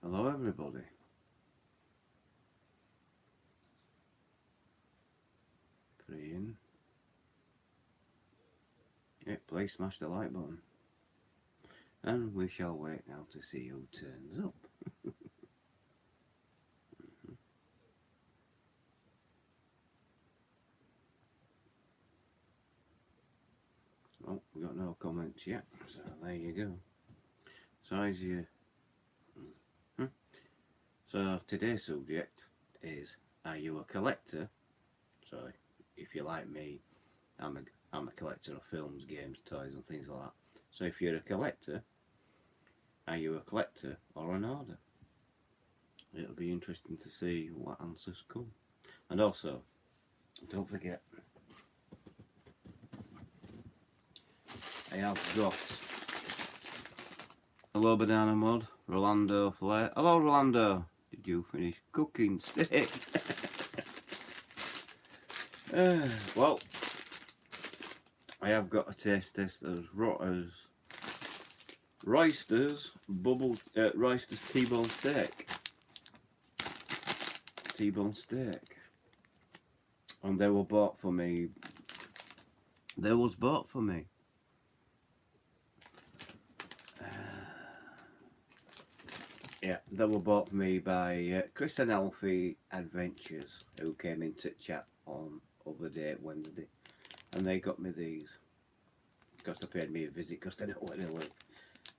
Hello everybody. Praying. Yeah, please smash the like button. And we shall wait now to see who turns up. Oh, we got no comments yet, so there you go. So as you... So today's subject is, are you a collector? So if you're like me, I'm a collector of films, games, toys and things like that. So if you're a collector, are you a collector or an hoarder? It'll be interesting to see what answers come. And also, don't forget, I have got hello banana mod, Rolando Flair. Hello Rolando, did you finish cooking steak? Well, I have got a taste test as Royster's Royster's T-bone steak. T-bone steak. And they were bought for me. Yeah, they were bought for me by Chris and Alfie Adventures, who came into chat on other day, Wednesday, and they got me these because they paid me a visit because they know where they live,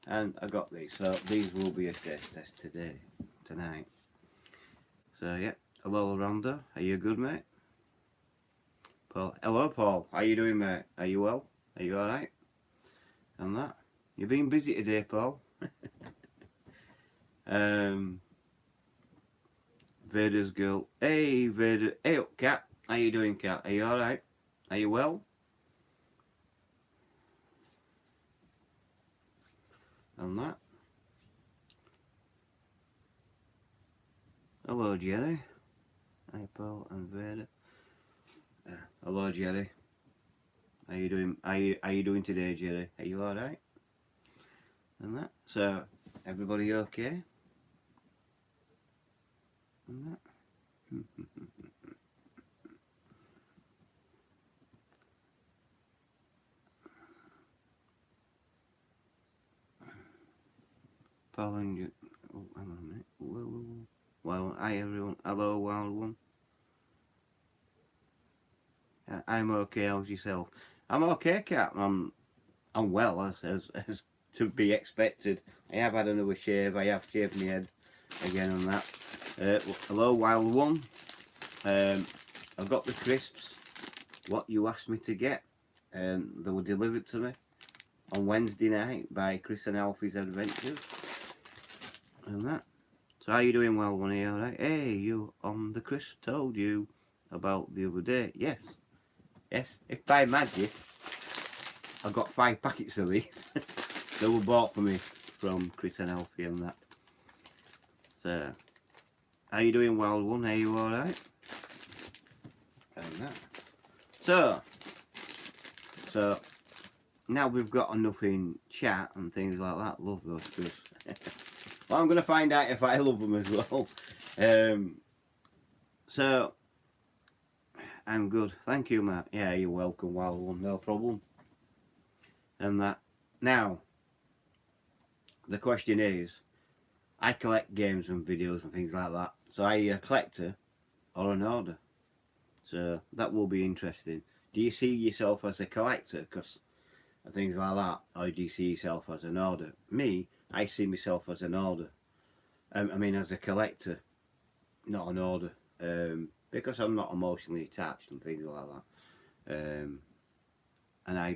and I got these. So these will be a taste test tonight. So yeah, hello Rhonda, are you good, mate? Paul, hello Paul, how you doing, mate? Are you well? Are you all right? And that, you've been busy today, Paul. Vader's girl. Hey Vader. Hey up, Cat. How you doing, Cat? Are you alright? Are you well? And that. Hello Jerry. Hi Paul and Vader. Hello Jerry. How you doing? Are you doing today, Jerry? Are you alright? And that. So everybody okay? And that. Paul and you. Oh, hang on a minute. Whoa. Well, hi everyone. Hello, wild one. I'm okay. How's yourself? I'm okay, Cat. I'm well, as to be expected. I have had another shave. I have shaved my head again on that. Hello, wild one. I've got the crisps. What you asked me to get. They were delivered to me on Wednesday night by Chris and Alfie's Adventures. And that. So how you doing, wild one? Are you alright? Hey, you on the crisp told you about the other day. Yes. Yes. If by magic I got 5 packets of these. They were bought for me from Chris and Alfie and that. So, how you doing, wild one? Are you alright? And that. So now we've got enough in chat and things like that. Love those crisps. Well, I'm going to find out if I love them as well. So, I'm good. Thank you, Matt. Yeah, you're welcome, wild one. No problem. And that. Now, the question is, I collect games and videos and things like that. So are you a collector or an hoarder? So that will be interesting. Do you see yourself as a collector because of things like that, or do you see yourself as an hoarder? Me, I see myself as an hoarder. I mean, as a collector, not an hoarder, because I'm not emotionally attached and things like that. And I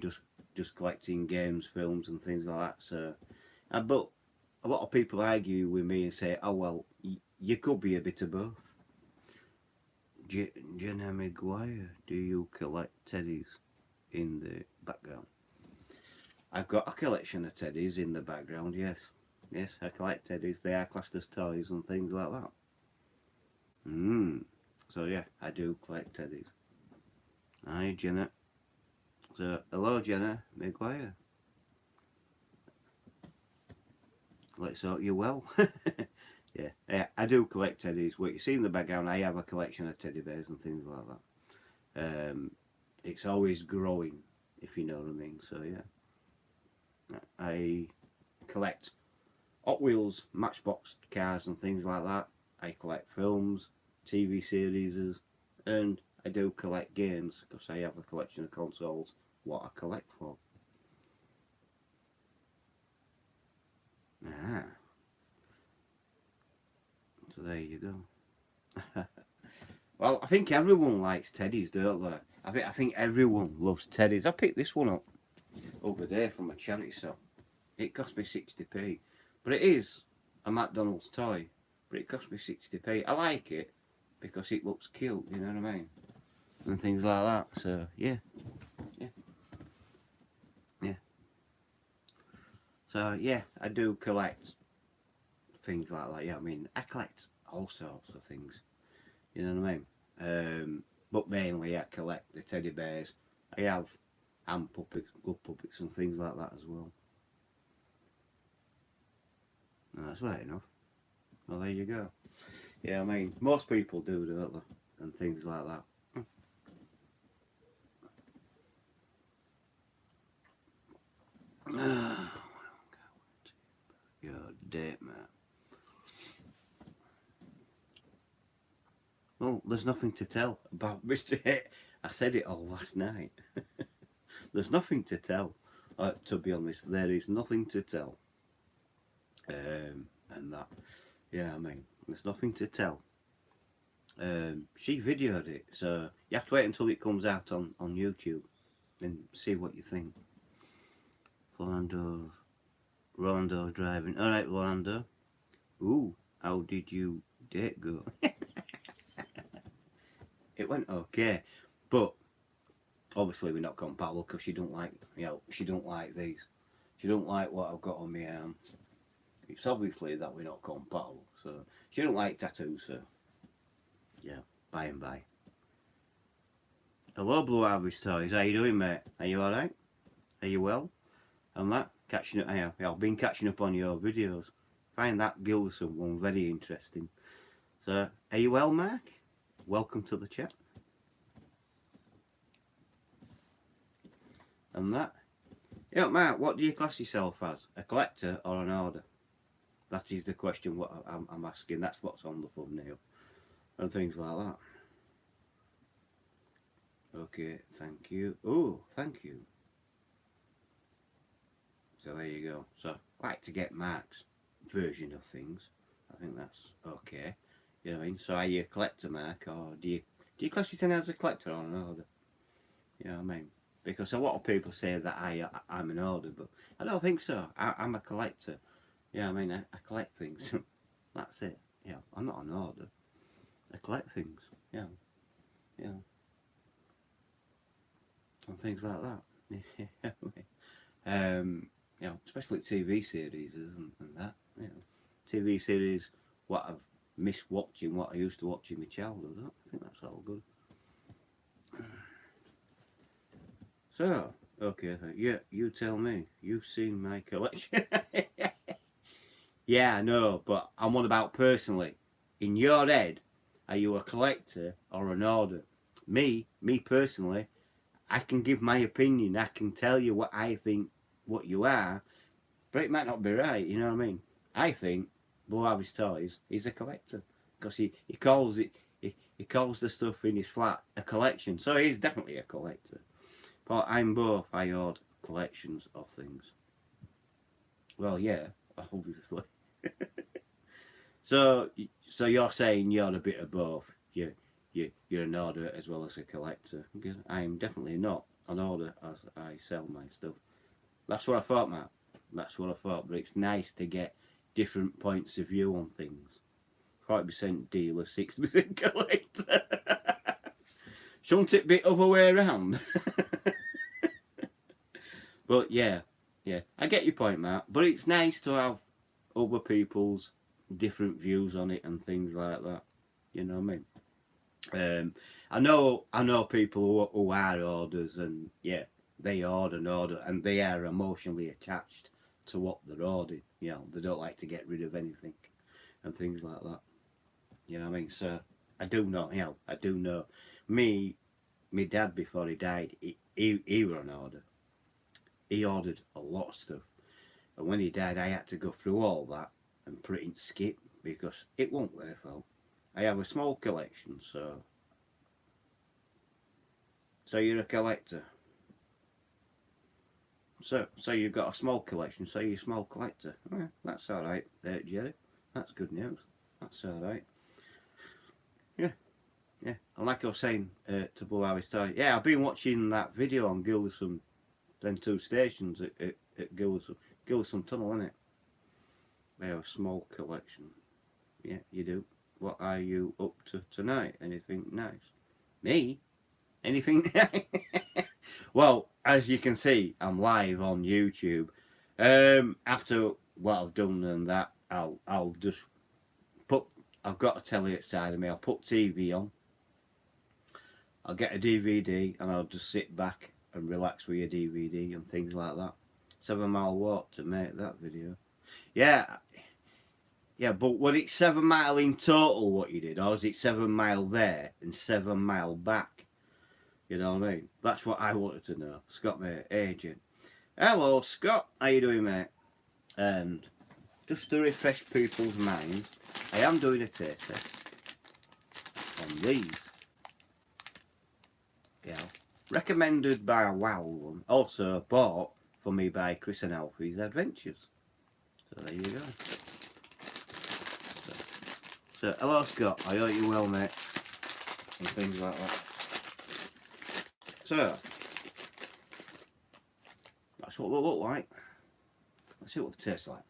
just collecting games, films, and things like that. So, but a lot of people argue with me and say, "Oh well, you could be a bit of both." Jenna Maguire, do you collect teddies in the background? I've got a collection of teddies in the background, yes. Yes, I collect teddies. They are classed as toys and things like that. So yeah, I do collect teddies. Hi, Jenna. So, hello, Jenna Maguire. Let's hope you're well. Yeah, I do collect teddies. What you see in the background, I have a collection of teddy bears and things like that. It's always growing, if you know what I mean. So yeah, I collect Hot Wheels, Matchbox cars and things like that. I collect films, TV series, and I do collect games because I have a collection of consoles. What I collect for. Ah, so there you go. Well, I think everyone likes teddies, don't they? I think everyone loves teddies. I picked this one up over there from a charity shop. It cost me 60p, but it is a McDonald's toy. But it cost me 60p. I like it because it looks cute. You know what I mean? And things like that. So yeah, yeah, yeah. So yeah, I do collect things like that. Yeah, I mean, I collect all sorts of things. You know what I mean? But mainly I collect the teddy bears. I have hand puppets, glove puppets and things like that as well. No, that's right enough. Well, there you go. Yeah, I mean, most people do, don't they? And things like that. God damn, man. Well, there's nothing to tell about Mr. Hit. I said it all last night. There's nothing to tell. To be honest, there is nothing to tell. And that, yeah, I mean, there's nothing to tell. She videoed it, so you have to wait until it comes out on YouTube and see what you think. Rolando's driving. All right, Rolando. Ooh, how did you date go? It went okay, but obviously we're not compatible because she don't like, she don't like these. She don't like what I've got on my arm. It's obviously that we're not compatible. So she don't like tattoos. So yeah, by and by. Hello, Blue Harvest Toys. How you doing, mate? Are you all right? Are you well? And that catching up. I've been catching up on your videos. Find that Gilson one very interesting. So, are you well, Mark? Welcome to the chat. And that. Yeah, Mark, what do you class yourself as? A collector or an hoarder? That is the question what I'm asking. That's what's on the thumbnail. And things like that. Okay, thank you. Oh, thank you. So there you go. So, I like to get Mark's version of things. I think that's okay. You know what I mean? So are you a collector, Mark, or do you class yourself as a collector or an hoarder? You know what I mean? Because a lot of people say that I'm an hoarder, but I don't think so. I'm a collector. Yeah, I mean, I collect things. That's it. Yeah, I'm not an hoarder. I collect things. Yeah, yeah, and things like that. Especially TV series and that. TV series. What I've missed watching, what I used to watch in my childhood. I think that's all good. So, okay, yeah, you tell me. You've seen my collection. Yeah, I know, but I'm on about personally. In your head, are you a collector or an hoarder? Me personally, I can give my opinion. I can tell you what I think, what you are, but it might not be right. You know what I mean? I think Blue Harvest Toys is a collector because he calls it he calls the stuff in his flat a collection, so he's definitely a collector. But I'm both. I hoard collections of things. Well, yeah, obviously. So, so you're saying you're a bit of both. You're an hoarder as well as a collector. I am definitely not an hoarder as I sell my stuff. That's what I thought, Matt. That's what I thought. But it's nice to get different points of view on things. 40% dealer, 60% collector. Shouldn't it be other way around? But yeah, I get your point, Matt. But it's nice to have other people's different views on it and things like that. You know what I mean? I know people who are orders, and yeah, they order and they are emotionally attached to what they're ordering. You know, they don't like to get rid of anything. and things like that. You know what I mean? So I do know, you know, I do know. My dad, before he died, he were on order. He ordered a lot of stuff. And when he died, I had to go through all that and print skip because it won't worth out. I have a small collection, so you're a collector. So you've got a small collection, so you're a small collector. Well, that's all right, Jerry. That's good news. That's all right. Yeah, yeah. And like I was saying to Blue Harvest Toy, yeah, I've been watching that video on Gilderson, them 2 stations at Gilderson Tunnel, innit? They have a small collection. Yeah, you do. What are you up to tonight? Anything nice? Me? Anything nice? Well, as you can see, I'm live on YouTube. After what I've done and that, I'll just put. I've got a telly outside of me. I'll put TV on. I'll get a DVD and I'll just sit back and relax with a DVD and things like that. 7 mile walk to make that video. Yeah, yeah, but was it 7 mile in total what you did, or is it 7 mile there and 7 mile back? You know what I mean? That's what I wanted to know. Scott, mate, agent. Hello, Scott. How you doing, mate? And just to refresh people's minds, I am doing a taste test on these. Yeah, recommended by a wild one. Also bought for me by Chris and Alfie's Adventures. So there you go. So hello, Scott. I hope you're well, mate. And things like that. So that's what they look like. Let's see what they taste like.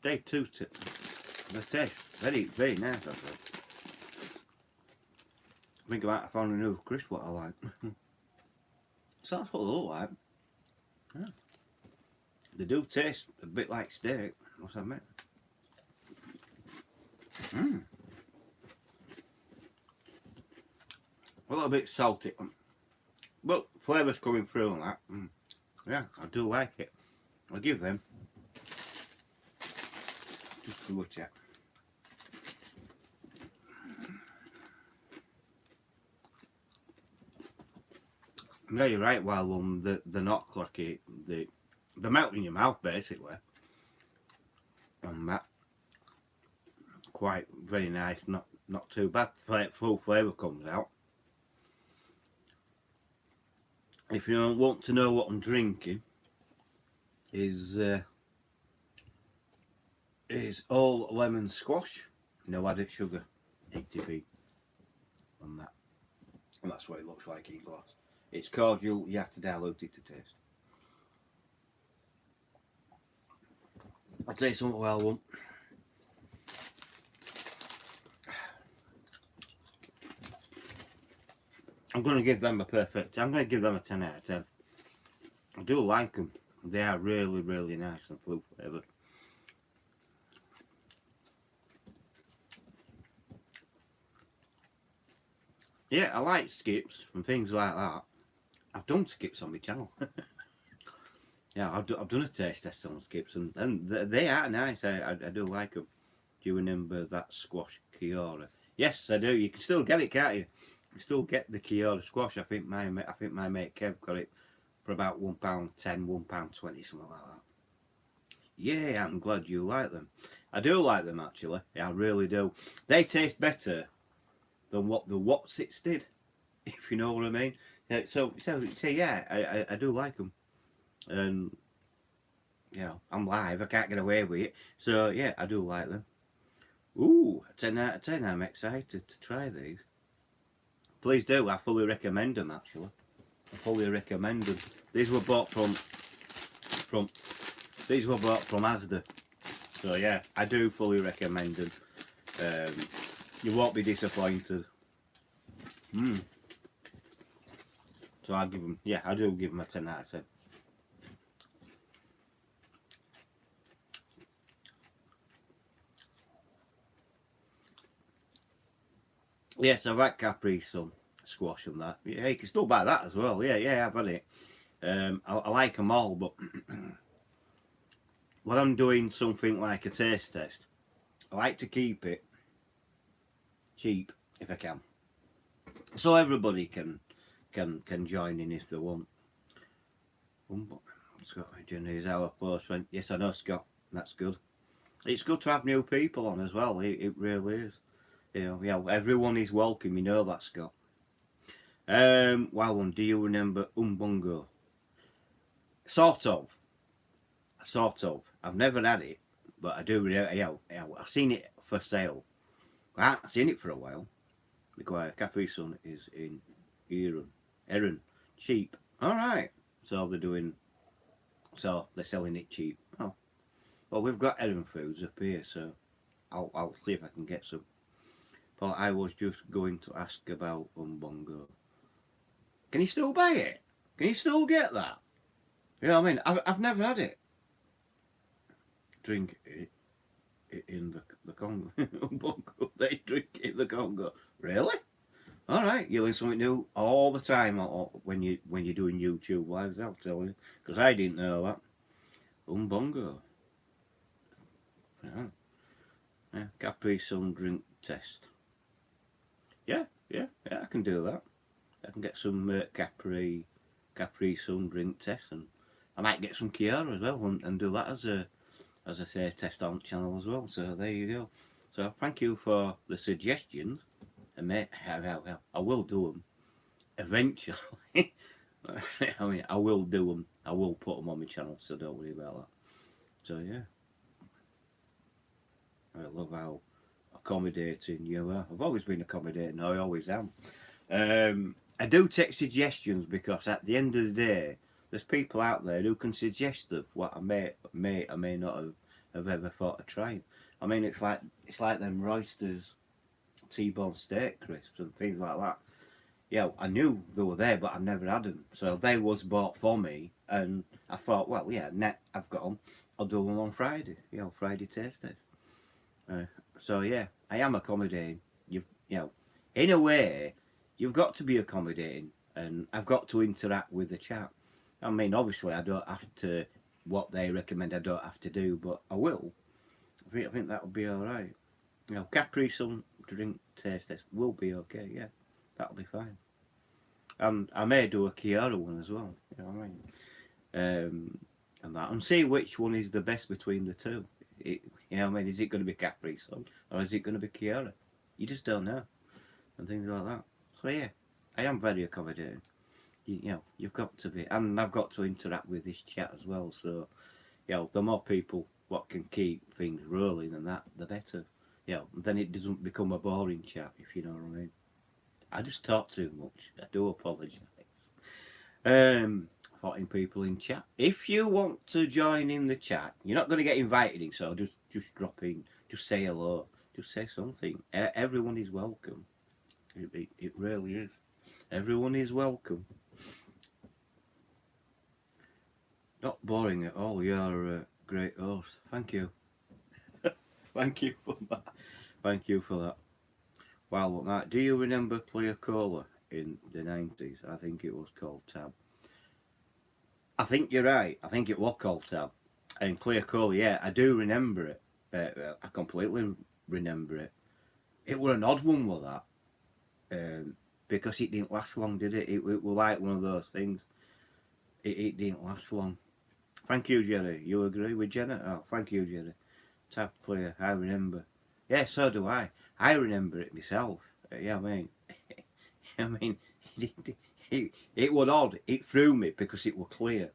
They too. They taste very, very nice, actually. I think I might have found a new crisp what I like. So that's what they look like. Yeah. They do taste a bit like steak, must I admit. A little bit salty, but flavours coming through and that. Yeah, I do like it. I'll give them just to check. No, you're right, Wild One. They're not clucky. They melt in your mouth basically. And that quite very nice. Not too bad. Full flavour comes out. If you don't want to know what I'm drinking, is all lemon squash, no added sugar, 80p on that, and that's what it looks like in glass. It's cordial. You have to dilute it to taste. I'll tell you something, well, one. I'm going to give them a perfect. I'm going to give them a 10 out of 10. I do like them. They are really, really nice and fruit flavoured. Yeah, I like skips and things like that. I've done skips on my channel. Yeah, I've done a taste test on skips and they are nice. I do like them. Do you remember that squash Kiora? Yes, I do. You can still get it, can't you? You can still get the Kiora squash. I think my mate Kev got it for about £1.10, £1.20, something like that. Yeah, I'm glad you like them. I do like them actually. Yeah, I really do. They taste better than what the Whatsits did, if you know what I mean. So yeah, I do like them. And you know, I'm live. I can't get away with it. So yeah, I do like them. Ooh, a 10 out of 10. I'm excited to try these. Please do. I fully recommend them actually. I fully recommend them. These were bought from Asda. So yeah, I do fully recommend them. You won't be disappointed. So I give them. Yeah, I do give them a 10 out of 10. Yes, I've had Capri Sun squash and that. Yeah, you can still buy that as well. Yeah, I've had it. I like them all, but when I'm doing something like a taste test, I like to keep it cheap if I can, so everybody can join in if they want. Scott, Jenny is our close friend. Yes, I know, Scott. That's good. It's good to have new people on as well. It really is. You know, yeah, everyone is welcome. You know that, Scott. Wow, do you remember Umbongo? Sort of. Sort of. I've never had it, but I do. Yeah, I've seen it for sale. I haven't seen it for a while. Because Capri Sun is in Erin. Cheap. Alright. So they're doing. So they're selling it cheap. Oh. Well, we've got Erin Foods up here, so I'll see if I can get some. But I was just going to ask about Umbongo. Can you still buy it? Can you still get that? You know what I mean? I've never had it. Drink it in the Congo. Umbongo, they drink it in the Congo. Really? Alright, you learn something new all the time when you're doing YouTube lives, I'll tell you. Because I didn't know that. Umbongo. Yeah, Capri Sun drink test. Yeah, I can do that. I can get some Capri Sun drink test, and I might get some Kiara as well, and do that as I say, test on channel as well. So there you go. So thank you for the suggestions, and mate, I will do them eventually. I mean, I will do them. I will put them on my channel, so don't worry about that. So yeah, I love how accommodating you are. I've always been accommodating. I always am. I do take suggestions because at the end of the day, there's people out there who can suggest of what I may or may not have ever thought of trying. I mean, it's like them Roysters T-bone steak crisps and things like that. Yeah, I knew they were there, but I've never had them. So they was bought for me, and I thought, well, yeah, I've got them. I'll do them on Friday. You know, Friday taste test. So yeah, I am accommodating. You know, in a way, you've got to be accommodating, and I've got to interact with the chat. I mean, obviously, I don't have to. What they recommend, I don't have to do, but I will. I think that will be all right. You know, Capri Sun drink taste test will be okay. Yeah, that'll be fine. And I may do a Kiara one as well. You know what I mean? And that, and see which one is the best between the two. You know what I mean? Is it going to be Capri Sun or is it going to be Kiara? You just don't know, and things like that. So yeah, I am very accommodating. You know, you've got to be, and I've got to interact with this chat as well. So, you know, the more people what can keep things rolling and that, the better. You know, then it doesn't become a boring chat, if you know what I mean. I just talk too much. I do apologise. 14 people in chat. If you want to join in the chat, you're not going to get invited in, so just drop in, just say hello, just say something. Everyone is welcome. It really is. Everyone is welcome. Not boring at all. You're a great host. Thank you. Thank you for that. Thank you for that. Wow, Matt, do you remember Clear Cola in the 90s? I think it was called Tab. I think you're right. I think it was called Tab. And Clear Cola, yeah, I do remember it. I completely remember it. It were an odd one, was that? Because it didn't last long, did it? It was like one of those things. It didn't last long. Thank you, Jerry. You agree with Jenna? Oh, thank you, Jerry. Tab Clear, I remember. Yeah, so do I. I remember it myself. Yeah, I mean, I mean, it was odd. It threw me because it was clear,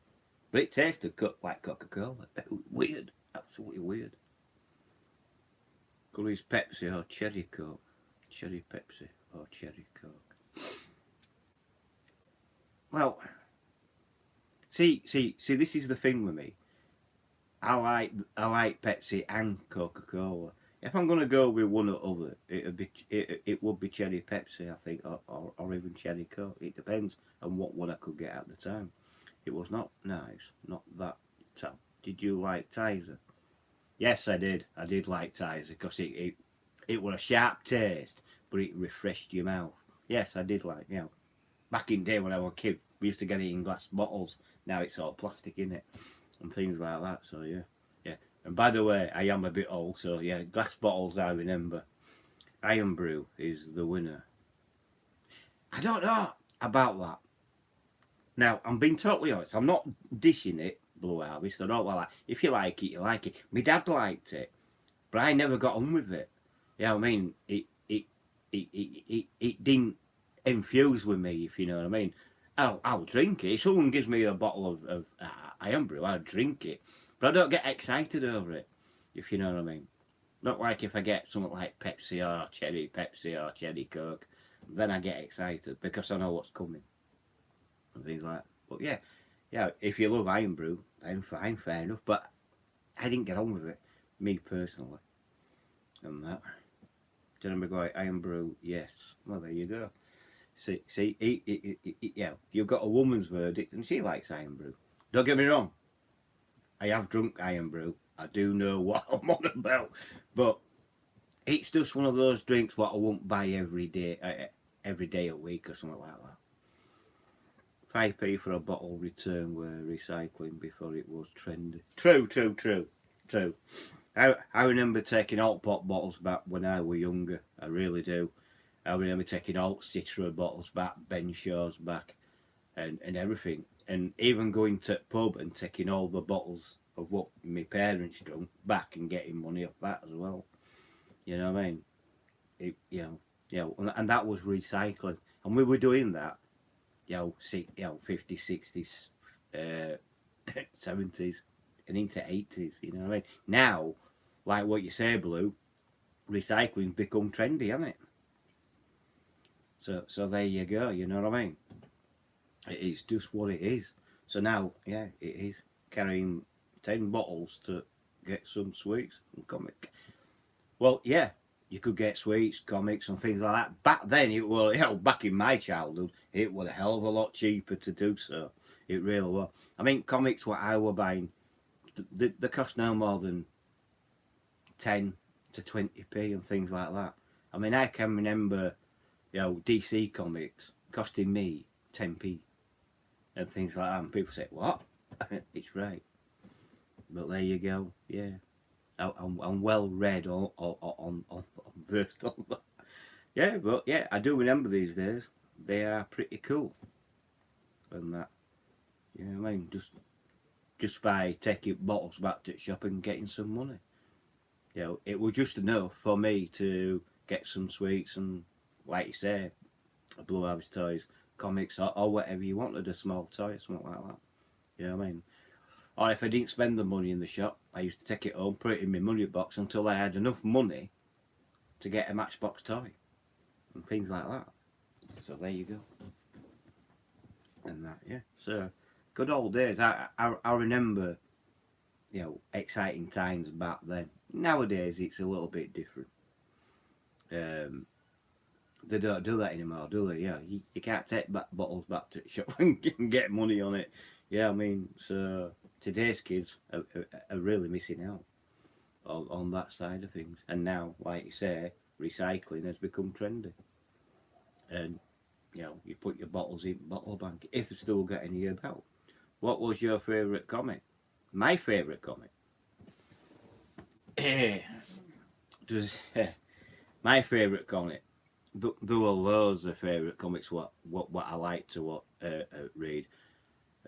but it tasted like Coca-Cola. Weird, absolutely weird. Could use Pepsi or Cherry Coke. Cherry Pepsi or Cherry Coke. Well, see. This is the thing with me. I like Pepsi and Coca-Cola. If I'm gonna go with one or other, it would be Cherry Pepsi, I think, or even Cherry Coke. It depends on what one I could get at the time. It was not nice, not that tough. Did you like Tizer? Yes, I did. I did like Tizer because it was a sharp taste, but it refreshed your mouth. Yes, I did like, you know, back in the day when I was a kid, We used to get it in glass bottles. Now it's all plastic in it and things like that. So yeah, yeah. And by the way, I am a bit old, so yeah, glass bottles I remember. Iron Brew is the winner. I don't know about that. Now, I'm being totally honest. I'm not dishing it, Blue Harvest. I don't like. If you like it, you like it. My dad liked it, but I never got on with it. Yeah, I mean, it didn't infuse with me, if you know what I mean. I'll drink it. If someone gives me a bottle of Iron Brew, I'll drink it, but I don't get excited over it, if you know what I mean. Not like if I get something like Pepsi or Cherry Pepsi or Cherry Coke, then I get excited because I know what's coming and things like that. But yeah, yeah, if you love Iron Brew, then fine, fair enough. But I didn't get on with it, me personally, and that. Did I go Iron Brew? Yes. Well, there you go. See, yeah, you've got a woman's verdict, and she likes Iron Brew. Don't get me wrong. I have drunk Iron Brew. I do know what I'm on about, but it's just one of those drinks what I won't buy every day a week or something like that. 5p for a bottle return were recycling before it was trendy. True. I remember taking alt pop bottles back when I was younger. I really do. I remember taking alt Citra bottles back, Ben Shaw's back, and everything. And even going to the pub and taking all the bottles of what my parents drank back and getting money off that as well. You know what I mean? And that was recycling. And we were doing that, 50s, 60s, 70s, and into 80s, you know what I mean? Now, like what you say, Blue, recycling's become trendy, hasn't it? So there you go, you know what I mean? It's just what it is. So now, yeah, it is carrying 10 bottles to get some sweets and comic. Well, yeah, you could get sweets, comics and things like that. Back then, it was, back in my childhood, it was a hell of a lot cheaper to do so. It really was. I mean, comics, what I were buying, they cost no more than 10 to 20p and things like that. I mean, I can remember, DC comics costing me 10p and things like that. And people say, what? It's right. But there you go, yeah. I'm well read on versed on that. Yeah, but yeah, I do remember these days. They are pretty cool. And that, I mean, just by taking bottles back to the shop and getting some money. It was just enough for me to get some sweets and, like you say, Blue Harvest toys, comics, or whatever you wanted, a small toy, something like that. You know what I mean? Or if I didn't spend the money in the shop, I used to take it home, put it in my money box until I had enough money to get a Matchbox toy and things like that. So there you go. And that, yeah. So good old days. I remember, exciting times back then. Nowadays it's a little bit different. They don't do that anymore, do they? You can't take bottles back to the shop and get money on it. Yeah, I mean, so today's kids are really missing out on that side of things. And now, like you say, recycling has become trendy. And, you put your bottles in bottle bank, if they still get any about. What was your favourite comic? My favourite comic? My favourite comic. There were loads of favourite comics what I like to read.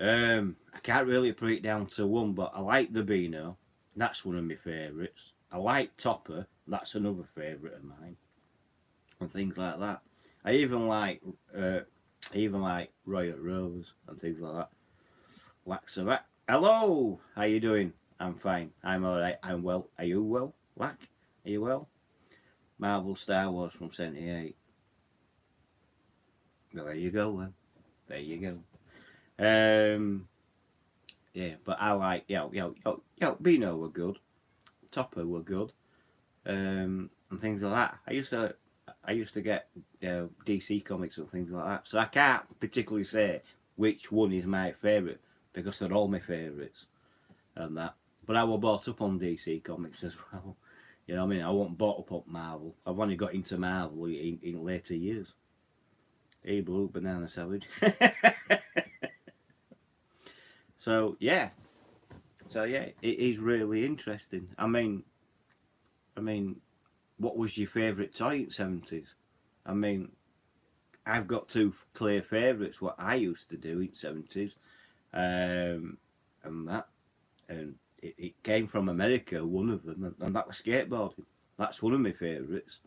I can't really put it down to one, but I like the Beano. That's one of my favourites. I like Topper. That's another favourite of mine. And things like that. I even like Royal Rose and things like that. Laxavat. Hello, how you doing? I'm fine. I'm alright. I'm well. Are you well, Lack? Are you well? Marvel Star Wars from 78. Well, there you go then. There you go. Yeah, but I like Beano were good. Topper were good. And things like that. I used to get DC comics and things like that. So I can't particularly say which one is my favourite because they're all my favourites and that. But I was brought up on DC comics as well. You know what I mean? I wasn't brought up on Marvel. I've only got into Marvel in later years. Hey, Blue Banana Savage. So yeah, it is really interesting. I mean, what was your favourite toy in '70s? I mean, I've got two clear favourites. What I used to do in '70s, and that, and it came from America. One of them, and that was skateboarding. That's one of my favourites.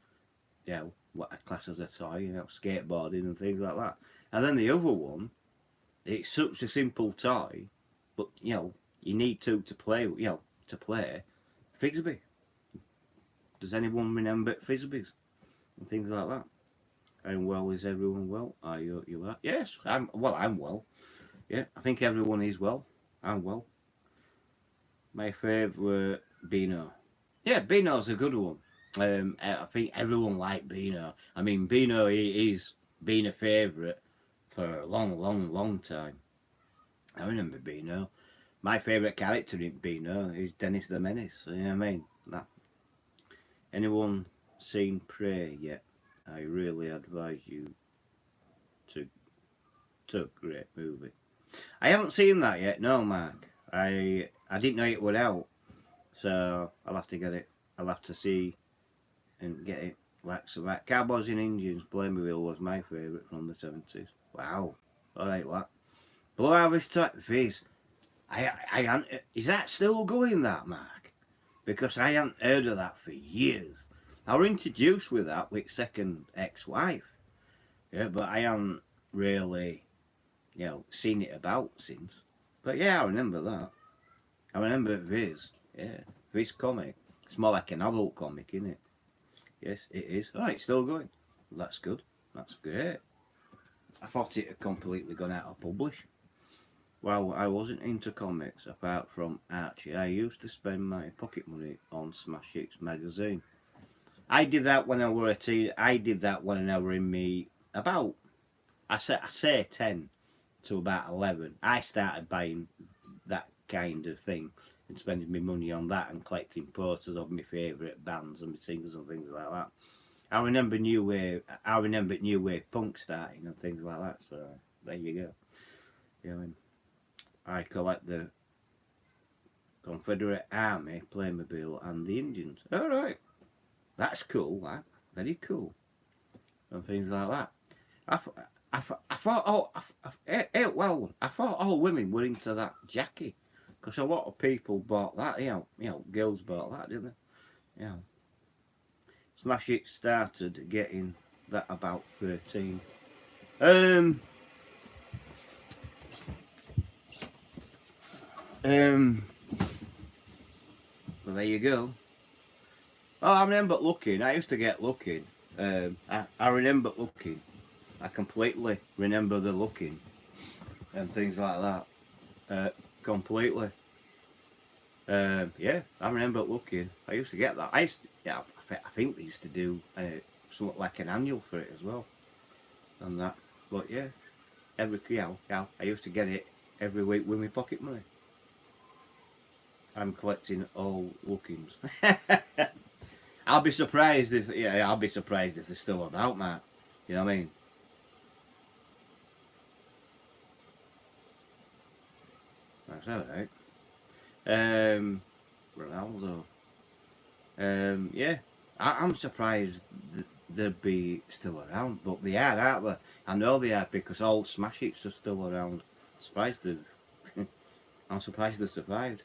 You know, what I class as a toy. You know, skateboarding and things like that. And then the other one, it's such a simple toy, but you know, you need to play. You know, to play frisbee. Does anyone remember frisbees and things like that? And well, is everyone well? Are you are? Yes, I'm well. I'm well. Yeah, I think everyone is well. I'm well. My favourite Beano. Yeah, Beano's a good one. I think everyone liked Beano. I mean, Beano he's been a favourite for a long, long, long time. I remember Beano. My favourite character in Beano is Dennis the Menace. You know what I mean? That. Anyone seen Prey yet? I really advise you to. To great movie. I haven't seen that yet. No, Mark. I didn't know it was out, so I'll have to get it. I'll have to see and get it. Like so, like Cowboys and Indians, Playmobil was my favourite from the '70s. Wow, all right, that Blue Harvest type Fizz. Is that still going, that Mark? Because I hadn't heard of that for years. I was introduced with that with second ex-wife, yeah, but I haven't really, you know, seen it about since. But yeah, I remember that. I remember Viz. Yeah, Viz comic. It's more like an adult comic, isn't it? Yes, it is. Oh, it's still going. That's good. That's great. I thought it had completely gone out of publish. Well, I wasn't into comics apart from Archie. I used to spend my pocket money on Smash Hits magazine. I did that when I were a teen. I did that when I were in me about I say 10 to about 11. I started buying that kind of thing and spending my money on that and collecting posters of my favourite bands and my singers and things like that. I remember New Wave Punk starting and things like that. So there you go. You know, I collect the Confederate Army, Playmobil, and the Indians. All right, that's cool. That very cool, and things like that. I, I thought I thought all women were into that Jackie, because a lot of people bought that. You know, girls bought that, didn't they? Yeah. Smash It started getting that about 13. Um, um, well, there you go. Oh, I remember looking. I used to get looking. I remember looking. I completely remember the looking and things like that. Completely. Yeah, I remember looking. I used to get that. Yeah, I think they used to do something like an annual for it as well, and that. But yeah, I used to get it every week with my pocket money. I'm collecting all lookings. I'll be surprised if I'll be surprised if they're still about, Matt. You know what I mean? That's all right. Ronaldo. Yeah, I'm surprised they'd be still around, but they are, aren't they? I know they are because all Smash Hits are still around. Surprised they I'm surprised they survived.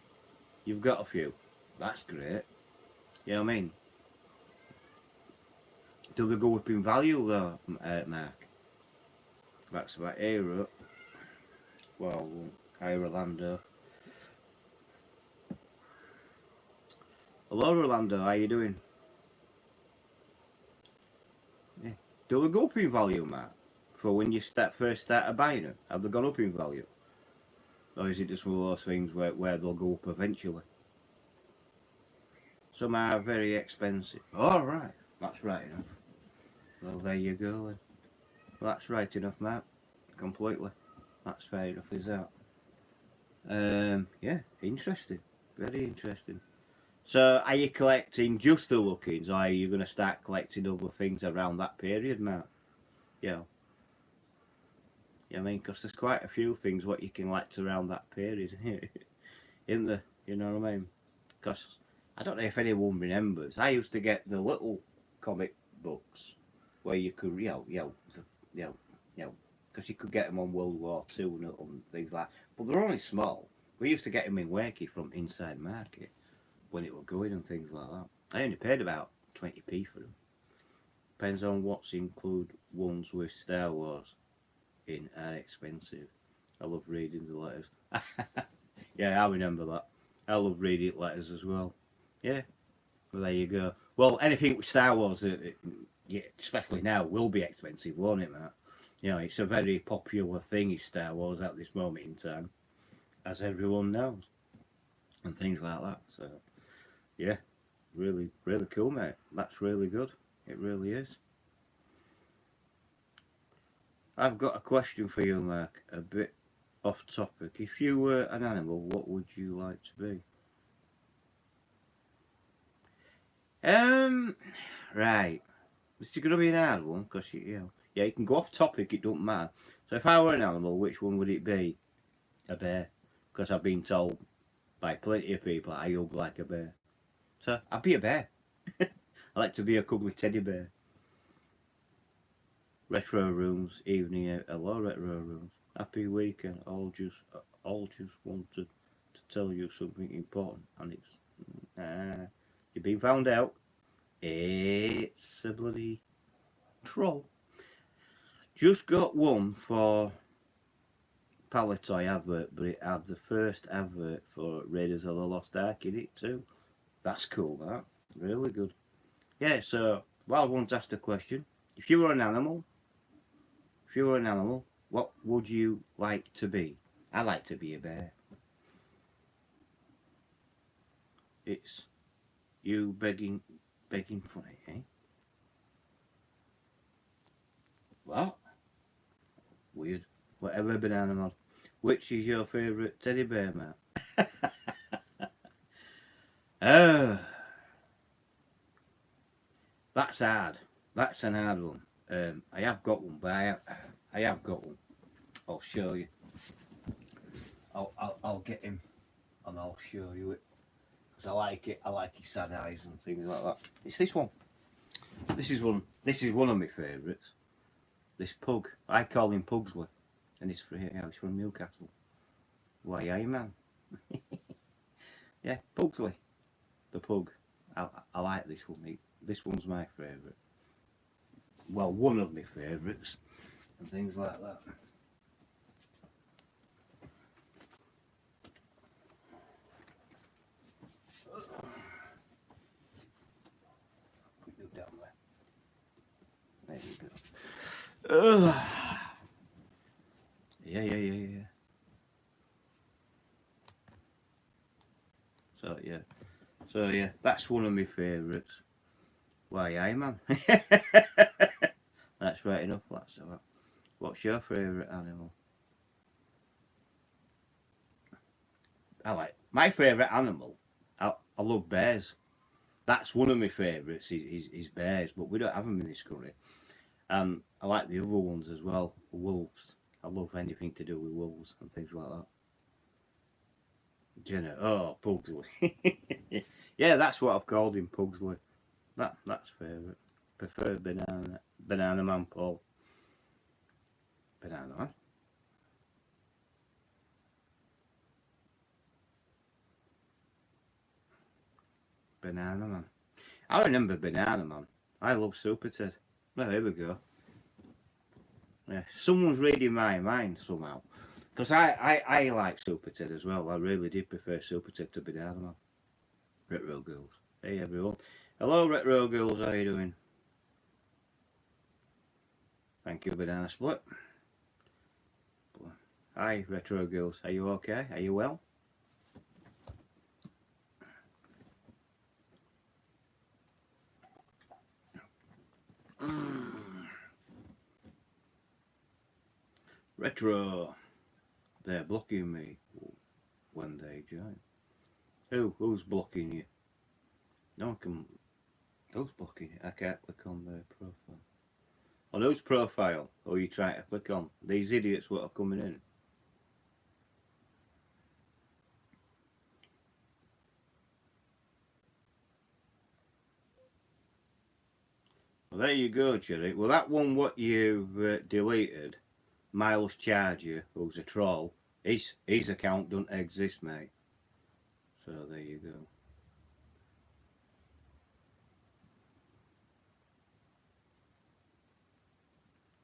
You've got a few. That's great. You know what I mean? Do they go up in value though, Mark? That's about Aero. Well, Orlando. Hello, Orlando. How you doing? Yeah. Do they go up in value, Mark? For when you first start buying them, have they gone up in value? Or is it just one of those things where they'll go up eventually? Some are very expensive. All right, that's right enough. Well, there you go then. Well, that's right enough, Matt. Completely. That's fair enough, is that? Yeah, interesting. Very interesting. So, are you collecting just the lookings, or are you going to start collecting other things around that period, Matt? Yeah. You know what I mean? Because there's quite a few things what you can collect around that period, in the, you know what I mean? Because I don't know if anyone remembers, I used to get the little comic books where you could, you know, because you could get them on World War Two and things like that. But they're only small. We used to get them in Wakey from Inside Market when it was going and things like that. I only paid about 20p for them. Depends on what's include. Ones with Star Wars in are expensive. I love reading the letters. Yeah, I remember that. I love reading letters as well. Yeah, well, there you go. Well, anything with Star Wars, yeah, especially now, will be expensive, won't it, Matt? You know, it's a very popular thing, is Star Wars at this moment in time, as everyone knows, and things like that. So, yeah, really, really cool, mate. That's really good. It really is. I've got a question for you, Mark. A bit off topic. If you were an animal, what would you like to be? Um, right. This is going to be an hard one because yeah, you can go off topic. It don't matter. So if I were an animal, which one would it be? A bear, because I've been told by plenty of people I hug like a bear. So I'd be a bear. I like to be a cuddly teddy bear. Retro rooms, evening out. Hello, retro rooms. Happy weekend. All just wanted to tell you something important, and it's you've been found out. It's a bloody troll. Just got one for Palatoy advert, but it had the first advert for Raiders of the Lost Ark in it too. That's cool, that. Really good. Yeah, so Wild Ones asked a question. If you were an animal, if you were an animal, what would you like to be? I like to be a bear. It's you begging for it, eh? What? Weird. Whatever, banana mod. Which is your favourite teddy bear, Matt? Oh, that's hard. That's an hard one. I have got one, but I have got one. I'll show you. I'll get him and I'll show you it because I like it. I like his sad eyes and things like that. It's this one. This is one. This is one of my favourites. This pug. I call him Pugsley, and he's from here. He's from Newcastle. Why, aye, man. Yeah, Pugsley, the pug. I like this one. This one's my favourite. Well, one of my favourites, and things like that. Put you down there. There you go. Yeah. So yeah, that's one of my favourites. Why, aye, man. That's right enough. That's all right. What's your favourite animal? I like my favourite animal. I love bears. That's one of my favourites. Is bears, but we don't have them in this country. And I like the other ones as well. Wolves. I love anything to do with wolves and things like that. Jenna, oh, Pugsley. Yeah, that's what I've called him, Pugsley. That's favourite. Prefer banana man, Paul. Banana man. Banana man. I remember Banana Man. I love Super Ted. Well, here we go. Yeah, someone's reading my mind somehow. Because I like Super Ted as well. I really did prefer Super Ted to Banana Man. Retro Girls. Hey everyone. Hello Retro Girls, how you doing? Thank you, Banana Split. Hi Retro Girls, are you okay? Are you well? Retro. They're blocking me when they join. Who's blocking you? No one can. Who's blocking you? I can't click on their profile. On whose profile are you trying to click on? These idiots what are coming in. Well, there you go, Jerry. Well, that one what you've deleted, Miles Charger, who's a troll, his account doesn't exist, mate. So there you go.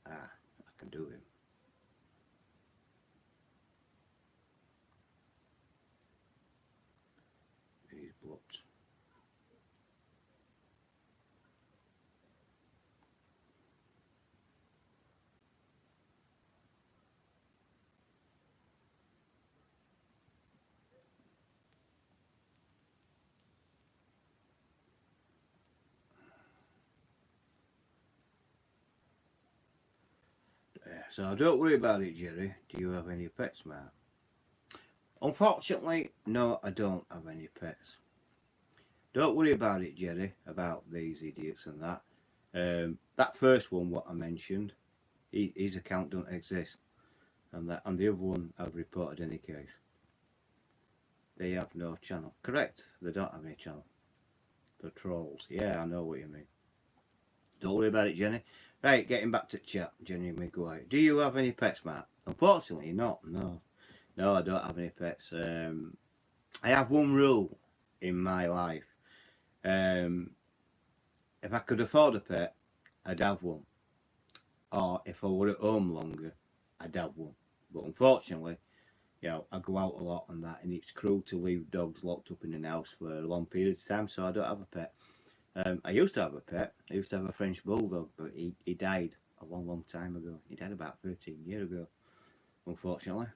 Ah, I can do him. He's blocked. So don't worry about it, Jerry. Do you have any pets, Matt? Unfortunately, no, I don't have any pets. Don't worry about it, Jerry, about these idiots and that. That first one, what I mentioned, his account don't exist, and the other one I've reported any case. They have no channel. Correct. They don't have any channel. They're trolls. Yeah, I know what you mean. Don't worry about it, Jenny. Right, getting back to chat, Jenny McGuire. Do you have any pets, Matt? Unfortunately, not. No, no, I don't have any pets. I have one rule in my life. Um, if I could afford a pet, I'd have one. Or if I were at home longer, I'd have one. But unfortunately, I go out a lot and that, and it's cruel to leave dogs locked up in an house for long periods of time, so I don't have a pet. I used to have a pet. I used to have a French bulldog, but he died a long, long time ago. He died about 13 years ago, unfortunately.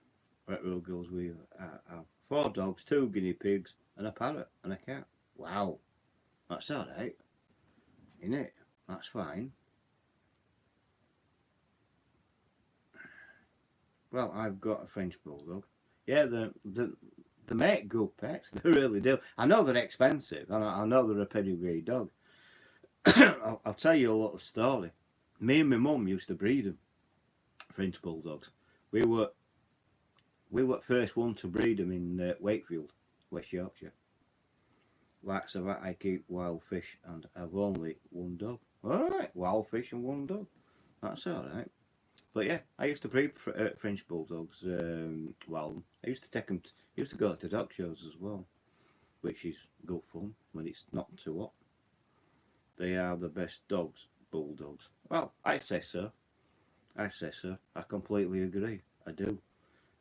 That rule goes with have 4 dogs, 2 guinea pigs, and a parrot and a cat. Wow, that's all right, isn't it? That's fine. Well, I've got a French bulldog. Yeah, they make good pets. They really do. I know they're expensive, and I know they're a pedigree dog. I'll tell you a little story. Me and my mum used to breed them, French bulldogs. We were we were first one to breed them in Wakefield, West Yorkshire. Like so that I keep wild fish and I've only one dog. Alright, wild fish and one dog. That's alright. But yeah, I used to breed French bulldogs. Well, I used to take them. Used to go to dog shows as well, which is good fun when it's not too hot. They are the best dogs, bulldogs. Well, I say so. I say so. I completely agree. I do.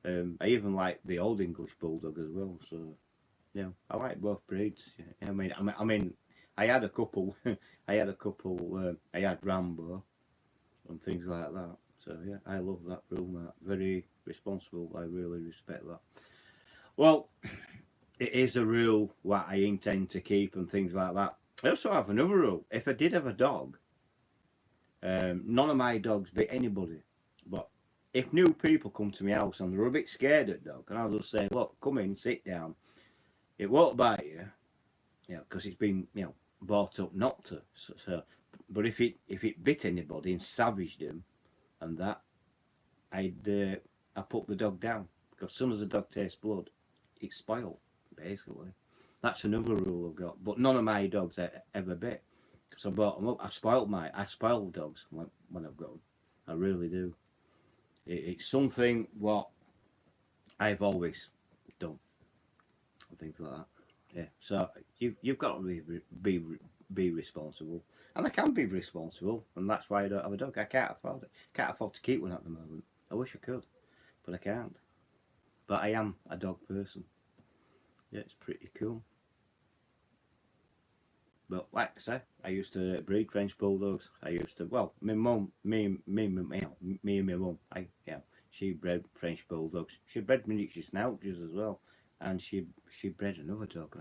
I even like the old English bulldog as well. So yeah, I like both breeds. Yeah. I had a couple. I had a couple. I had Rambo and things like that. So yeah, I love that rule, Matt. Very responsible. I really respect that. Well, it is a rule what I intend to keep and things like that. I also have another rule. If I did have a dog, none of my dogs bit anybody. But if new people come to my house and they're a bit scared of dog, and I'll just say, look, come in, sit down. It won't bite you, because it's been, brought up not to. But if it bit anybody and savaged them and that, I put the dog down because as soon as the dog tastes blood, it's spoiled. Basically, that's another rule I've got. But none of my dogs ever bit because I brought them up. I spoil dogs when I've got them. I really do. It's something what I've always done and things like that. Yeah. So you've got to be responsible, and I can be responsible, and that's why I don't have a dog. I can't afford it. Can't afford to keep one at the moment. I wish I could, but I can't. But I am a dog person. Yeah, it's pretty cool. But like I say, I used to breed French bulldogs. I used to, well, my mum, me and my mum, she bred French bulldogs. She bred miniature snouters as well, and she bred another dog,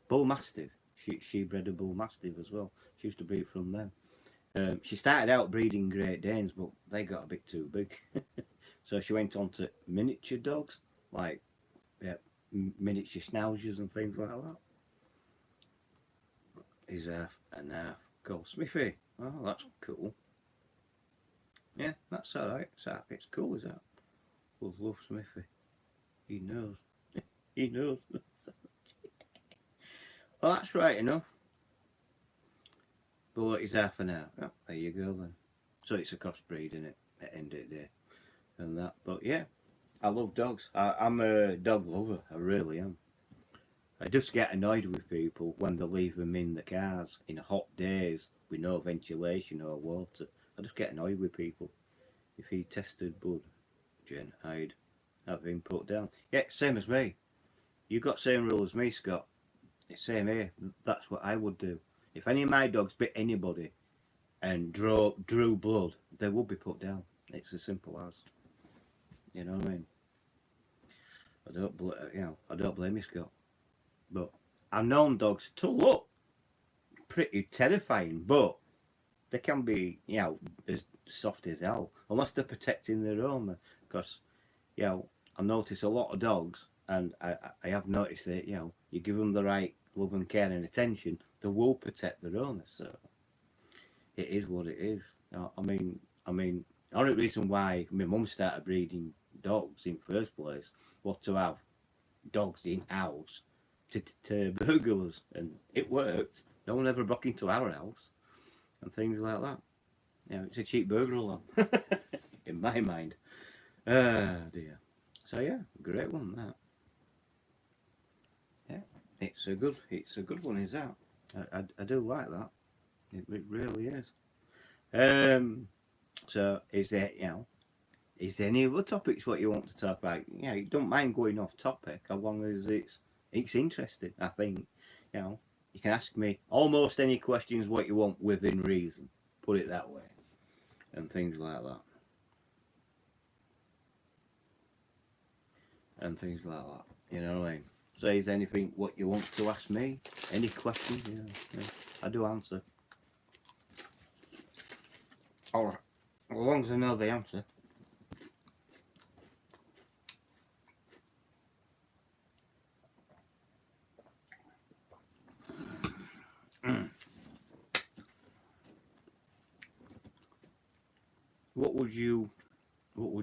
bull mastiff. She bred a bull mastiff as well. She used to breed from them. She started out breeding Great Danes, but they got a bit too big, so she went on to miniature dogs, like yeah, miniature schnauzers and things like that. Is and called Smithy. Oh, that's cool. Yeah, that's alright. It's cool, is that? Love Smithy. He knows. He knows. Well, that's right enough. But what is half an hour? Oh, there you go then. So it's a crossbreed, isn't it? At the end of the day. And that. But yeah, I love dogs. I'm a dog lover. I really am. I just get annoyed with people when they leave them in the cars in hot days with no ventilation or water. I just get annoyed with people. If he tested blood, Jen, I'd have him put down. Yeah, same as me. You got same rule as me, Scott. It's same here. That's what I would do. If any of my dogs bit anybody and drew blood, they would be put down. It's as simple as. You know what I mean? I don't blame you, Scott. But I've known dogs to look pretty terrifying, but they can be, as soft as hell, unless they're protecting their own. Because, I notice a lot of dogs, and I have noticed that, you give them the right love and care and attention, they will protect their owners. So it is what it is. I mean, the only reason why my mum started breeding dogs in the first place was to have dogs in house to burgle us, and it worked. No one ever broke into our house and things like that. It's a cheap burglar alarm in my mind. Ah dear. So yeah, great one that. Yeah, it's a good one. Is that? I do like that. It really is. So is there is there any other topics what you want to talk about? You don't mind going off topic as long as it's interesting. I think you can ask me almost any questions what you want within reason. Put it that way, and things like that. And things like that. You know what I mean? So is anything what you want to ask me? Any questions? Yeah. I do answer. Alright. As long as I know the answer. What would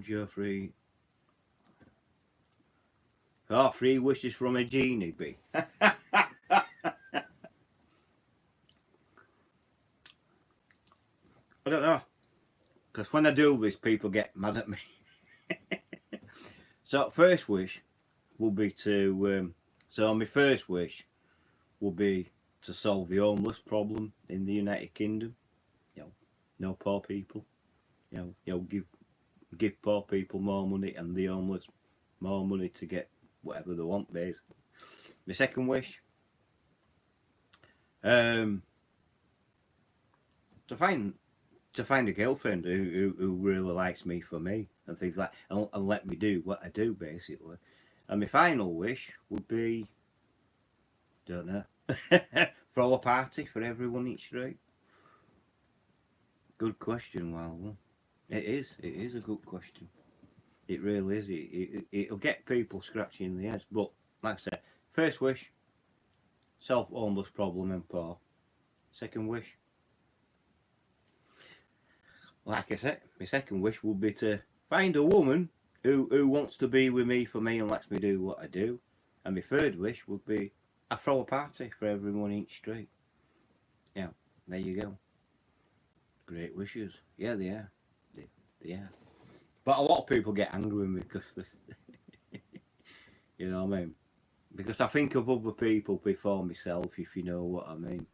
your three three wishes from a genie be? I don't know. Because when I do this, people get mad at me. So first wish will be to so my first wish will be to solve the homeless problem in the United Kingdom. No poor people. Give poor people more money and the homeless more money to get whatever they want, basically. My second wish, to find a girlfriend who really likes me for me and things like, and let me do what I do, basically. And my final wish would be, don't know, throw a party for everyone each street. Good question, Well, it is a good question. It really is. It'll get people scratching their heads. But like I said, first wish, solve homeless problem and poor. Second wish, like I said, my second wish would be to find a woman who wants to be with me for me and lets me do what I do. And my third wish would be I throw a party for everyone each street. Yeah, there you go. Great wishes. Yeah, they are. They are. But a lot of people get angry with me because you know what I mean? Because I think of other people before myself, if you know what I mean,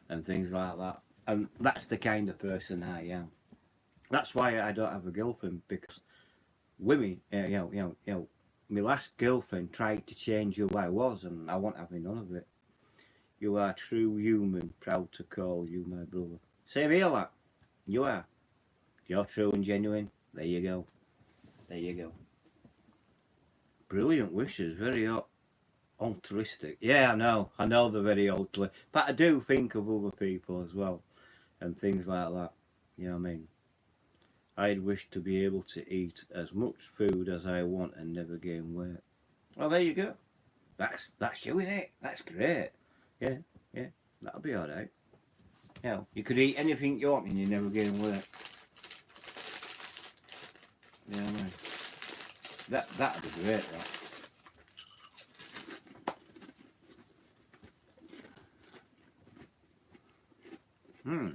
and things like that. And that's the kind of person I am. That's why I don't have a girlfriend, because women, my last girlfriend tried to change who I was, and I wasn't having none of it. You are true human, proud to call you my brother. Same here, lad. You are. You're true and genuine. There you go. There you go. Brilliant wishes. Very altruistic. Yeah, I know they're very altruistic. But I do think of other people as well, and things like that. You know what I mean? I'd wish to be able to eat as much food as I want and never gain weight. Well, there you go. That's you, innit? That's great. Yeah, that'll be alright. You could eat anything you want and you never gain weight. Yeah, I mean, that'd be great, that. Hmm.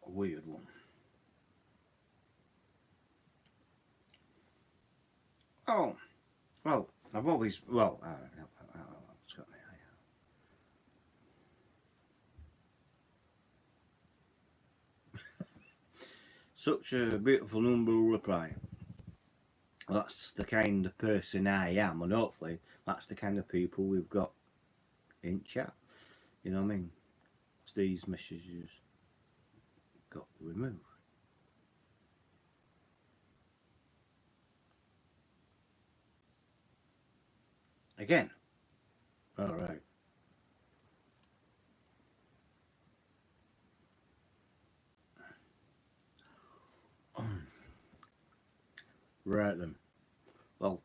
A weird one. Oh, well, I've always, well, it's got me. Such a beautiful, humble reply. That's the kind of person I am, and hopefully that's the kind of people we've got in chat. You know what I mean? These messages got removed. Again. Alright. Right then. Well,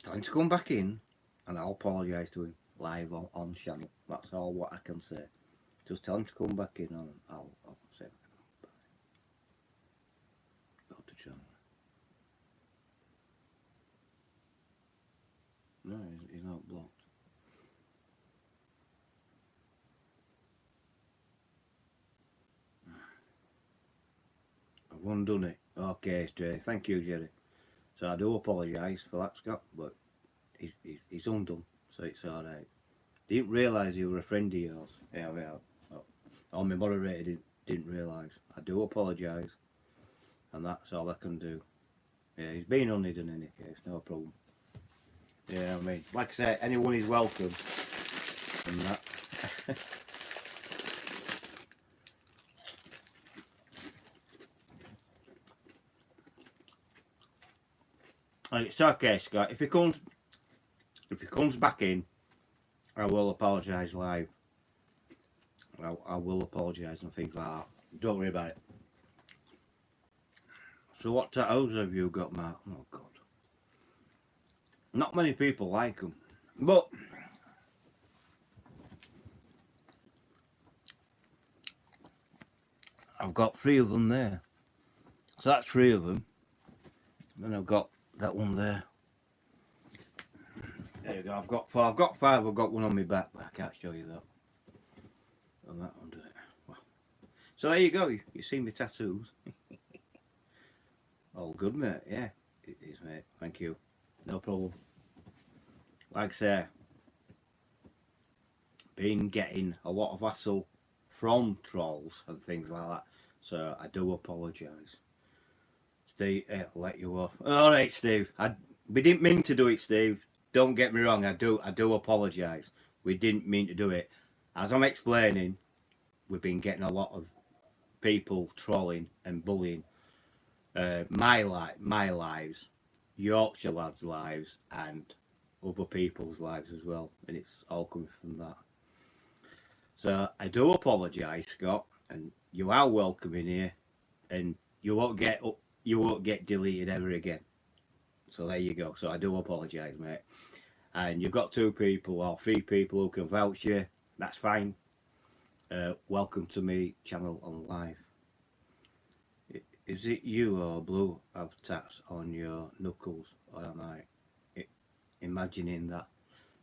time to come back in and I'll apologise to him live on channel. That's all what I can say. Just tell him to come back in and I'll say go to channel. No, he's not blocked. I've undone it. Okay, Jerry. Thank you, Jerry. So I do apologise for that, Scott, but he's undone, so it's alright. Didn't realise you were a friend of yours. Yeah, well, oh, my moderator didn't realise. I do apologise, and that's all I can do. Yeah, he's been on it in any case, no problem. Yeah, I mean, like I say, anyone is welcome, and that. It's okay, Scott. If he comes back in, I will apologise live. I will apologise and things like that. Don't worry about it. So what tattoos have you got, Mark? Oh God, not many people like them, but I've got 3 of them there. So that's 3 of them. Then I've got that one there. There you go. I've got 4. I've got 5. I've got one on my back, but I can't show you that. And that one, do it. Well, so there you go. You see my tattoos. All good, mate. Yeah, it is, mate. Thank you. No problem. Like I say, been getting a lot of hassle from trolls and things like that. So I do apologise. Steve, I'll let you off. All right, Steve. We didn't mean to do it, Steve. Don't get me wrong. I do apologise. We didn't mean to do it. As I'm explaining, we've been getting a lot of people trolling and bullying my lives, Yorkshire lads' lives, and other people's lives as well, and it's all coming from that. So I do apologise, Scott, and you are welcome in here, and you won't get deleted ever again. So there you go. So I do apologise, mate. And you've got 2 people or 3 people who can vouch you. That's fine. Welcome to me channel on live. Is it you or Blue have tats on your knuckles, or am I imagining that?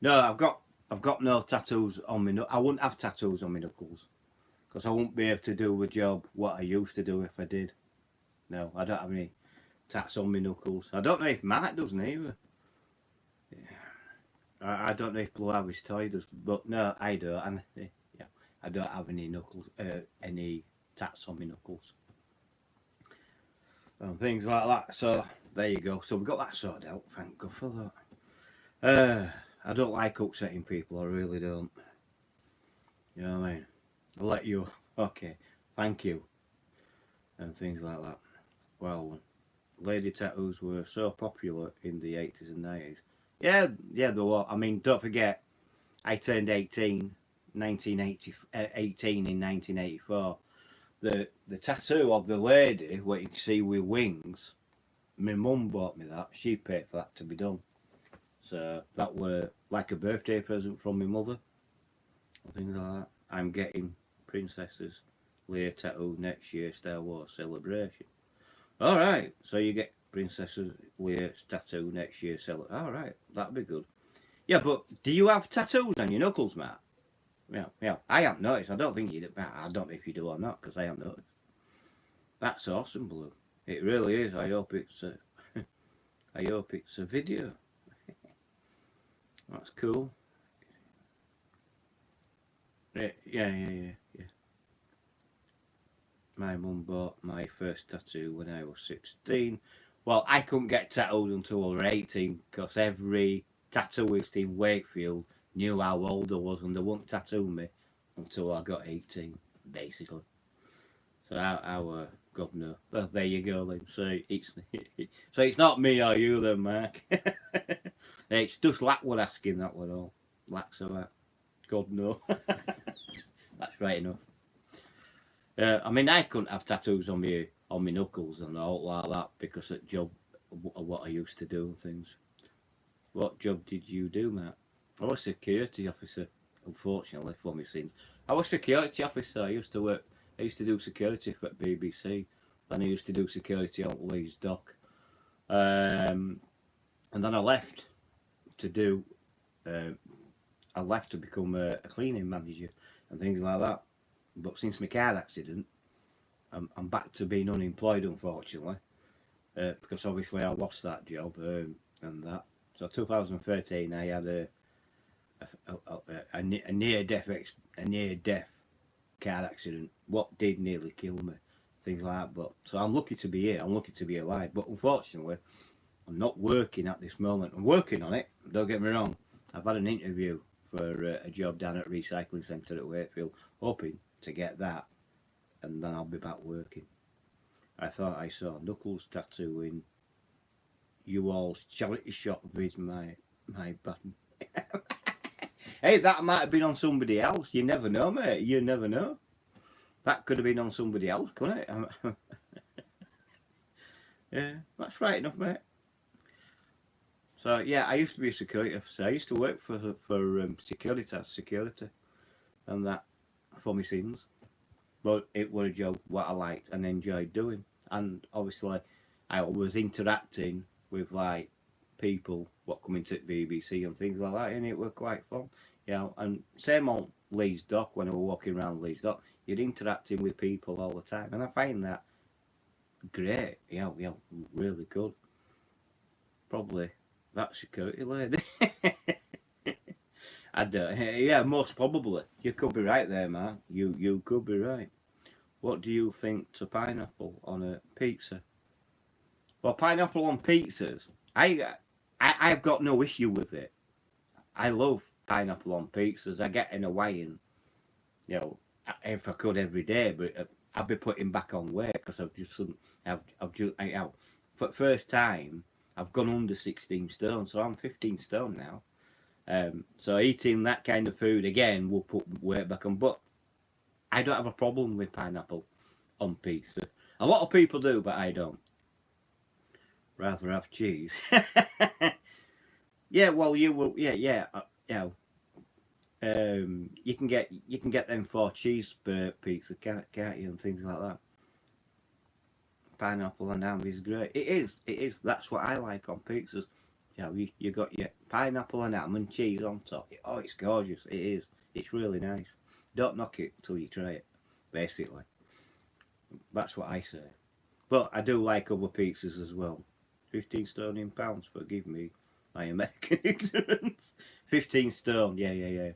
No, I've got no tattoos on me. I wouldn't have tattoos on my knuckles because I wouldn't be able to do the job what I used to do if I did. No, I don't have any tats on my knuckles. I don't know if Mark does neither. Yeah. I don't know if Blue Harvey's toy does, but no, I don't. And yeah, I don't have any knuckles, any tats on my knuckles, and things like that. So there you go. So we got that sorted out. Thank God for that. I don't like upsetting people. I really don't. You know what I mean? I'll let you. Okay, thank you, and things like that. Well, lady tattoos were so popular in the 80s and 90s. Yeah, yeah, there was. I mean, don't forget, I turned 18 in 1984. The tattoo of the lady, what you can see with wings, my mum bought me that. She paid for that to be done. So that were like a birthday present from my mother. Things like that. I'm getting Princess's Leia tattoo next year, Star Wars Celebration. Alright, so you get Princess's Leia's tattoo next year. Alright, that'd be good. Yeah, but do you have tattoos on your knuckles, Matt? Yeah, yeah. I haven't noticed. I don't think you do. I don't know if you do or not, because I haven't noticed. That's awesome, Blue. It really is. I hope it's a, I hope it's a video. That's cool. Yeah, yeah, yeah, yeah, yeah. My mum bought my first tattoo when I was 16. Well, I couldn't get tattooed until I was 18 because every tattooist in Wakefield knew how old I was and they wouldn't tattoo me until I got 18, basically. So I were governor. Well, there you go then. So it's not me or you then, Mark. It's just Lackwood asking that one all. Lacks of that. God no. That's right enough. I mean, I couldn't have tattoos on my knuckles and all like that because of job of what I used to do and things. What job did you do, Matt? I was a security officer. Unfortunately, for my sins, I was a security officer. I used to work. I used to do security for BBC, and I used to do security on Leeds Dock. And then I left to do. I left to become a cleaning manager and things like that. But since my car accident, I'm back to being unemployed, unfortunately, because obviously I lost that job and that. So 2013, I had a near death car accident. What did nearly kill me, things like that. But so I'm lucky to be here. I'm lucky to be alive. But unfortunately, I'm not working at this moment. I'm working on it. Don't get me wrong. I've had an interview for a job down at a recycling centre at Wakefield, hoping to get that, and then I'll be back working. I thought I saw Knuckles tattooing you all's charity shop with my button. Hey, that might have been on somebody else. You never know, mate. You never know. That could have been on somebody else, couldn't it? Yeah, that's right enough, mate. So yeah, I used to be a security officer. I used to work for security, and that for my sins. But it was a job what I liked and enjoyed doing, and obviously, I was interacting with like people what come into BBC and things like that, and it was quite fun. You know, and same on Leeds Dock when I was walking around Leeds Dock, you're interacting with people all the time, and I find that great. Really good. Probably that security lady. I don't. Yeah, most probably. You could be right there, man. You could be right. What do you think to pineapple on a pizza? Well, pineapple on pizzas. I've got no issue with it. I love pineapple on pizzas. I get in a way, and you know, if I could every day, but I'd be putting back on weight because I've just, for the first time, I've gone under 16 stone, so I'm 15 stone now. So eating that kind of food again will put weight back on, but I don't have a problem with pineapple on pizza. A lot of people do, but I don't. Rather have cheese. Yeah, well, you will. Yeah. You can get them for cheese pizza, can't you, and things like that. Pineapple and ham is great. It is. That's what I like on pizzas. You got your pineapple and ham and cheese on top. Oh, it's gorgeous. It is. It's really nice. Don't knock it till you try it. Basically, that's what I say. But I do like other pizzas as well. 15 stone in pounds. Forgive me, my American ignorance. 15 stone. Yeah.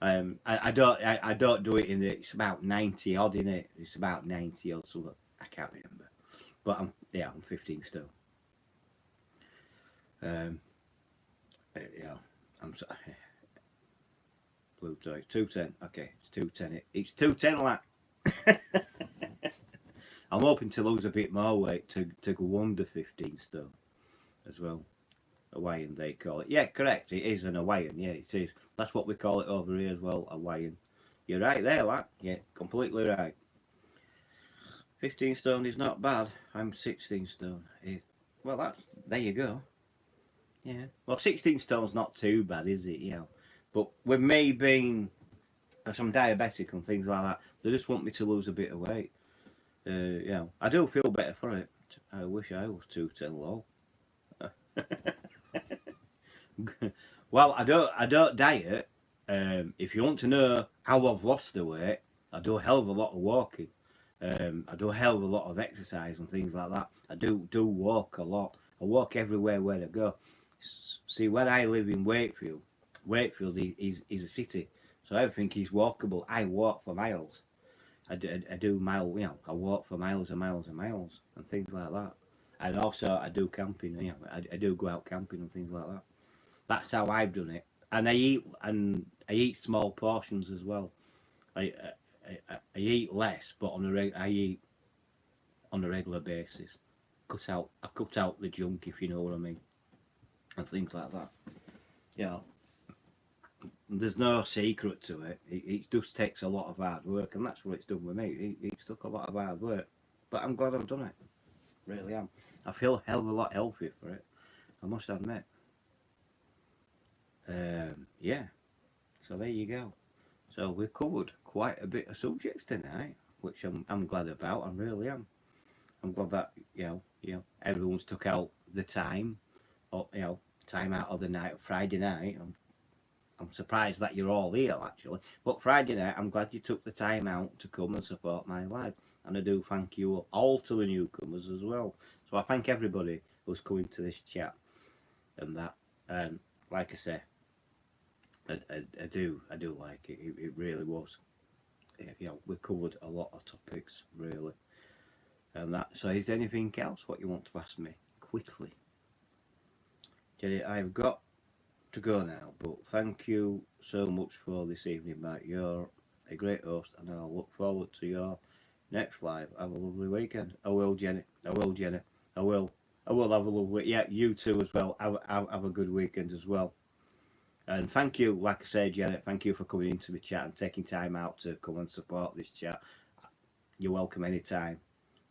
I don't do it in the. It's about 90 odd in it. It's about 90 odd. So I can't remember. But I'm 15 stone. Yeah, I'm sorry. Blue toy 210. Okay, it's 210. It's 210 like. I'm hoping to lose a bit more weight to go under 15 stone as well. Hawaiian they call it. Yeah, correct. It is an Hawaiian. Yeah, it is. That's what we call it over here as well. Hawaiian. You're right there, lad. Yeah, completely right. 15 stone is not bad. I'm 16 stone. Well, that's there you go. Yeah. Well, 16 stone's not too bad, is it? You know. But with me being, because I'm diabetic and things like that, they just want me to lose a bit of weight. You know, I do feel better for it. I wish I was 210 low. Well, I don't diet. If you want to know how I've lost the weight, I do a hell of a lot of walking. I do a hell of a lot of exercise and things like that. I do walk a lot. I walk everywhere where I go. See, where I live in Wakefield, Wakefield is a city, so everything is walkable. I walk for miles. I do mile, you know, I walk for miles and miles and miles and things like that. And also I do camping, you know, I do go out camping and things like that. That's how I've done it. And I eat small portions as well. I eat less, but I eat on a regular basis. I cut out the junk, if you know what I mean, and things like that. Yeah, there's no secret to it. It just takes a lot of hard work, and that's what it's done with me. It's took a lot of hard work, but I'm glad I've done it. Really am. I feel a hell of a lot healthier for it, I must admit. Yeah, so there you go. So we've covered quite a bit of subjects tonight, which I'm glad about. I really am. I'm glad that everyone's took out the time, or time out of the night, Friday night. I'm surprised that you're all here actually. But Friday night, I'm glad you took the time out to come and support my live. And I do thank you all to the newcomers as well. So I thank everybody who's coming to this chat and that. And like I say, I do like it. It really was. We covered a lot of topics really. And that. So is there anything else what you want to ask me quickly? Jenny, I've got to go now, but thank you so much for this evening, Matt. You're a great host, and I'll look forward to your next live. Have a lovely weekend. I will, Jenny. I will, Jenny. I will. I will have a lovely. Yeah, you too as well. Have a good weekend as well. And thank you, like I said, Janet, thank you for coming into the chat and taking time out to come and support this chat. You're welcome anytime.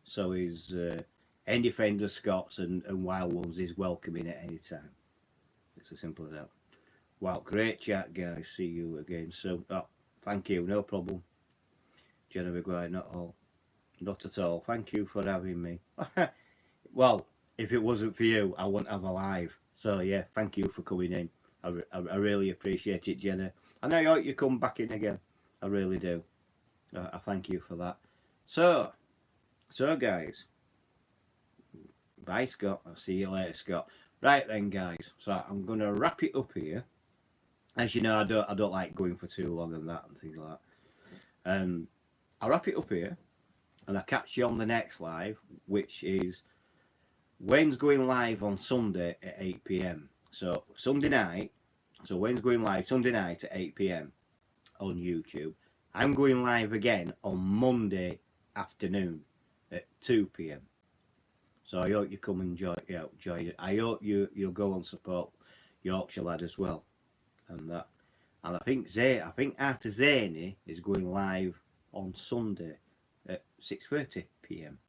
So is any friend of Scott's and Wild Ones is welcoming at any time. It's as simple as that. Wow, great chat, guys. See you again soon. Oh, thank you, no problem. Jenna McGuire, not at all. Thank you for having me. Well, if it wasn't for you, I wouldn't have a live. So yeah, thank you for coming in. I really appreciate it, Jenna. And I hope you come back in again. I really do. I thank you for that. So guys, bye, Scott. I'll see you later, Scott. Right then, guys. So I'm gonna wrap it up here. As you know, I don't like going for too long and that and things like that. I'll wrap it up here, and I'll catch you on the next live, which is Wayne's going live on Sunday at 8 p.m. So Sunday night. So Wayne's going live Sunday night at 8 p.m. on YouTube. I'm going live again on Monday afternoon at 2 p.m. So I hope you come and join it. I hope you'll go and support Yorkshire lad as well. And I think Arthur Zaney is going live on Sunday at 6:30 p.m.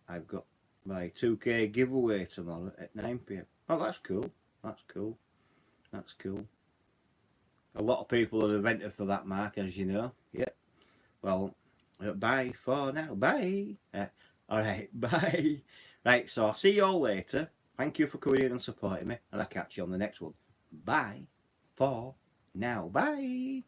I've got my 2K giveaway tomorrow at 9 p.m. Oh, that's cool. That's cool. That's cool. A lot of people have entered for that, Mark, as you know. Yep. Well, bye for now. Bye. All right. Bye. Right. So I'll see you all later. Thank you for coming in and supporting me, and I'll catch you on the next one. Bye for now. Bye.